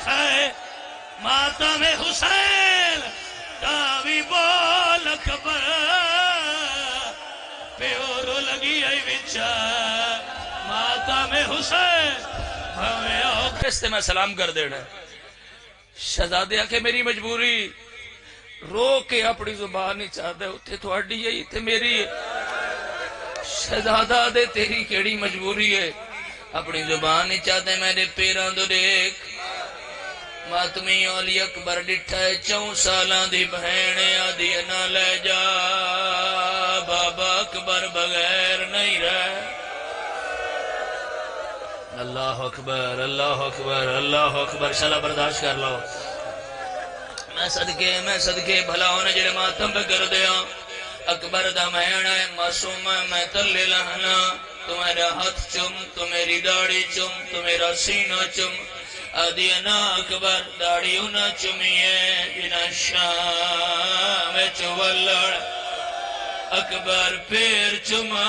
ہے ماتم حسین تاوی بول اکبر پیورو لگی آئی بچا ماتم حسین بھوے آکھ اس سے میں سلام کر دینا شہزادے آکھے میری مجبوری رو کے اپنی زبان نہیں چاہتے اتھے تھوڑی ہے اتھے میری شہزادہ دے تیری کیڑی مجبوری ہے اپنی زبان نہیں چاہتے میرے پیران دو دیکھ ماتمی علی اکبر ڈٹھا ہے 4 سالان دی بہنے آدھی نہ لے جا بابا اکبر بغیر نہیں رہ اللہ اکبر اللہ اکبر اللہ اکبر شالا برداشت کر لو میں صدقے بھلا ہونے جڑے ماتم پہ کر دیا اکبر دا مہینا ہے معصوم میں تلے لہنا تو میرا ہاتھ چم تو میری داڑھی چم تو میرا سینہ چم آدھی انا اکبر داڑھی انہ چمیے جنا شام چولڑ اکبر پیر چما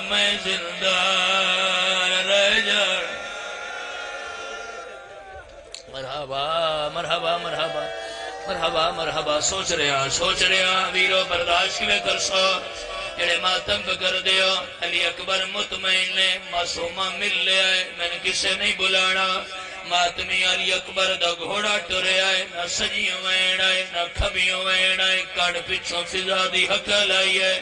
میں زندہ رہ جا مرحبا مرحبا مرحبا مرحبا مرحبا سوچ رہا ویرو برداشت میں کر سو جڑے ماتم کر دیو علی اکبر مطمئن نے معصومہ مل لے آئے میں نے کسے نہیں بلانا ماتمی علی اکبر دا گھوڑا ٹرے آئے نہ سجیوں وین آئے نہ کھبیوں وین آئے کڑ پچھوں فضا دی حقل آئی ہے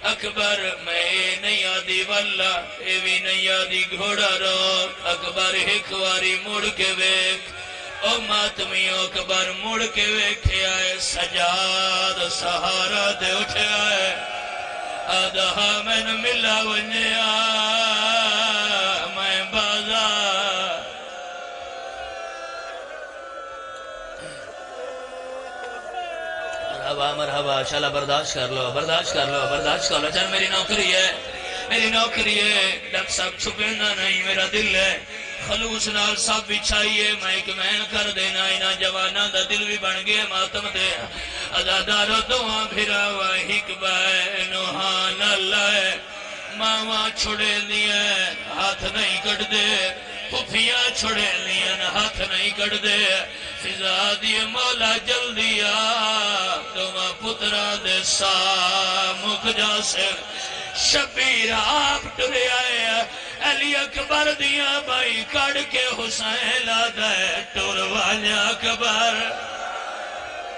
اکبر میں نہیں آدھی واللہ اے بھی نہیں آدھی گھوڑا رو اکبر ایک واری مڑ کے ویک او ماتمیوں اکبر مڑ کے ویکھے آئے سجاد سہارا دے اٹھے آئے آدھا میں نے ملا ونیا میں بازار مرحبا مرحبا شالا برداشت کر لو برداشت کر لو چل میری نوکری ہے ڈک سب چھپینا نہیں میرا دل ہے خلوص نال سب بچھائیے میں ایک مین کر دینا اینا جوانا دا دل بھی بن گئے ماتم دے ازادارو دعا بھرا واہک بائے نوحان اللہ ماما چھوڑے لیا ہاتھ نہیں کٹ دے پھوپھیاں چھوڑے لیا ہاتھ نہیں کٹ دے فضا دی مولا جلدی آ تمہا پترا دے سامک جا سے شبیر آپ ٹرے آئے علی اکبر دیا بھائی کڑ کے حسین لادا ہے ٹور والیا اکبر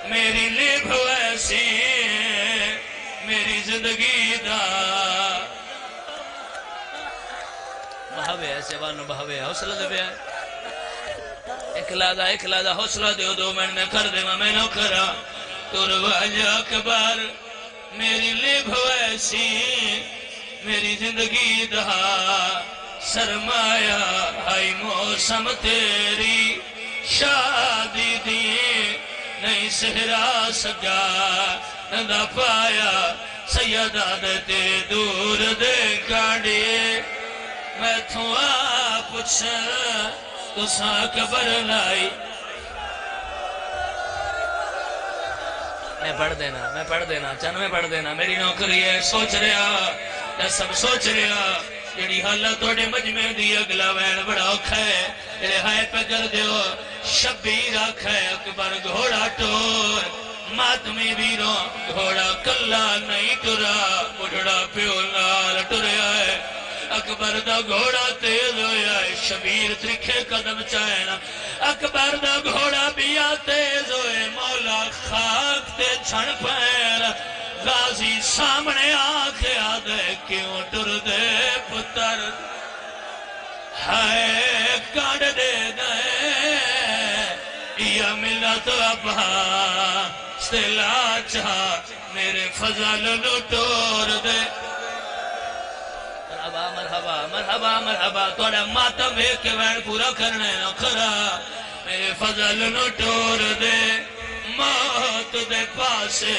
میری لب ویسی میری زندگی دا بہاوے ایسے وانو بہاوے حوصلہ دے بیا اکلادا حوصلہ دیو دو میں کر دے میں نو کرا ٹور والیا اکبر میری لب ویسی میری زندگی دا سرمایہ ہائی موسم تیری شادی دی نہیں سہرا سجا نہ پایا سیدہ دے دور دے کاڑی میں تھوں آ پچھ تو ساں کبر لائی میں پڑھ دینا چند میں پڑھ دینا میری نوکری ہے سوچ رہا سب سوچ رہا جڑی حالت توڑے مجمع دی اگلا وین بڑا اوکھا ہے جڑے ہائے پہ کر دیو شبیر آکھا ہے اکبر گھوڑا ٹور ماتمی بیروں گھوڑا کلا نہیں ٹرا بڑھڑا پیو لال ٹریا ہے اکبر دا گھوڑا تیز ہویا ہے شبیر ترکھے قدم چاہنا اکبر دا گھوڑا بیا تیز ہوئے مولا خاک تے چھن پیر غازی سامنے آنکھے آدھے کیوں ٹر دے پتر ہائے کاڑ دے دے یا ملت ابھا استلا چاہ میرے فضل لٹور دے مرحبا توڑا ماتم ایک کے وین پورا کرنے نہ کرا میرے فضل لٹور دے موت دے پاسے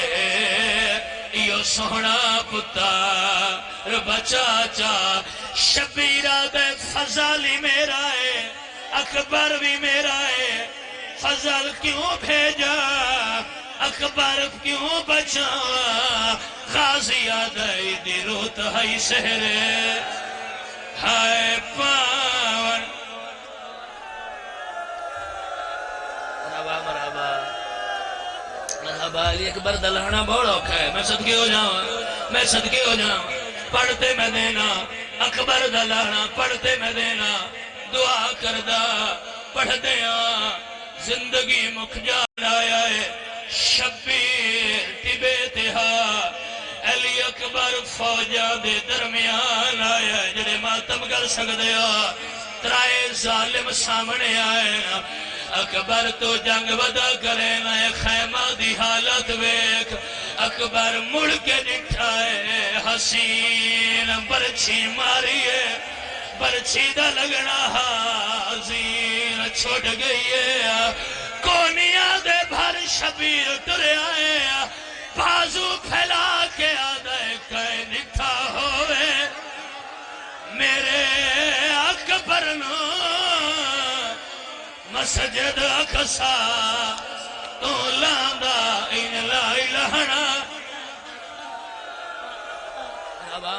یہ سونا پتر بچا چا شبیرہ دے فضلی میرا ہے اکبر بھی میرا ہے فضل کیوں بھیجا اکبر کیوں بچا غازی آدھائی دی روت ہائی سہرے ہائے پاون اکبر دا لہنا بہت اوکھا ہے میں صدقے ہو جاؤں میں صدقے ہو جاؤں پڑھتے میں دینا اکبر دا لہنا پڑھتے میں دینا دعا کردہ پڑھتے ہاں زندگی مکھ جان آیا ہے شبیر تبے تہا علی اکبر فوجہ دے درمیان آیا ہے جڑے ماتم کر سکتے ہو ترائے ظالم سامنے آئے نا اکبر تو جنگ ودا کرے نا خیمہ دی حالت ویک اکبر مڑ کے نٹھائے حسین برچھی ماری ہے برچھی دا لگنا حسین چھوٹ گئی ہے کونیاں دے بھر شبیر ترے آئے بازو پھیلا کے آدھے کہے نٹھا ہوئے میرے اکبر نو مسجد اقصا تو لاندا ان لا الہنا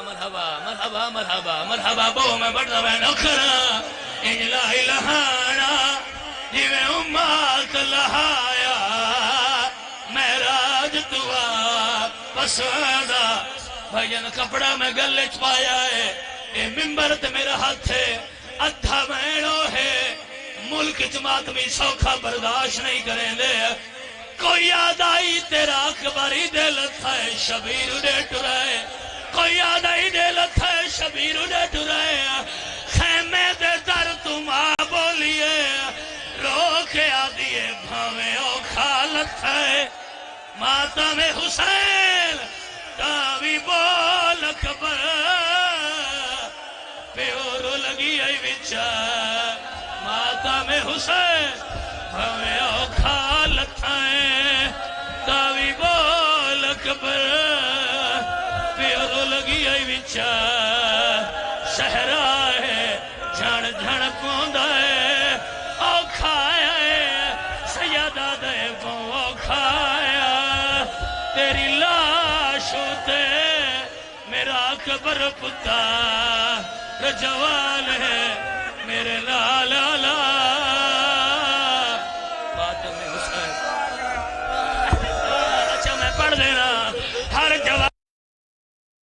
مرحبا مرحبا مرحبا مرحبا بو میں بڑھتا میں نکھرا ان لا الہنا جویں امات لہایا میراج دعا پسوادہ بھائیان کپڑا میں گلے چپایا ہے اے ممبر تے میرا ہاتھ ہے ادھا مینو ہے ملک جماعت میں سوکھا برداشت نہیں کریں دے کوئی یاد آئی تیرا اکبری دل تھا شبیر اڑے ٹرائے کوئی یاد آئی دل تھا شبیر اڑے ٹرائے خیمے دے در تم آ بولیے رو کے آدھیے بھاویں او خالت ہے ماتا میں حسین تاوی بول اکبر پیورو لگی آئی بچا ماتا میں حسین ہمیں اوکھا لتھائیں تاوی بول اکبر پیورو لگی آئی بچا صحرا ہے جھڑ جھڑ پوندا ہے اوکھا ہے سیادہ دے کو اوکھا ہے تیری لاش ہوتے میرا اکبر پتا رجوان ہے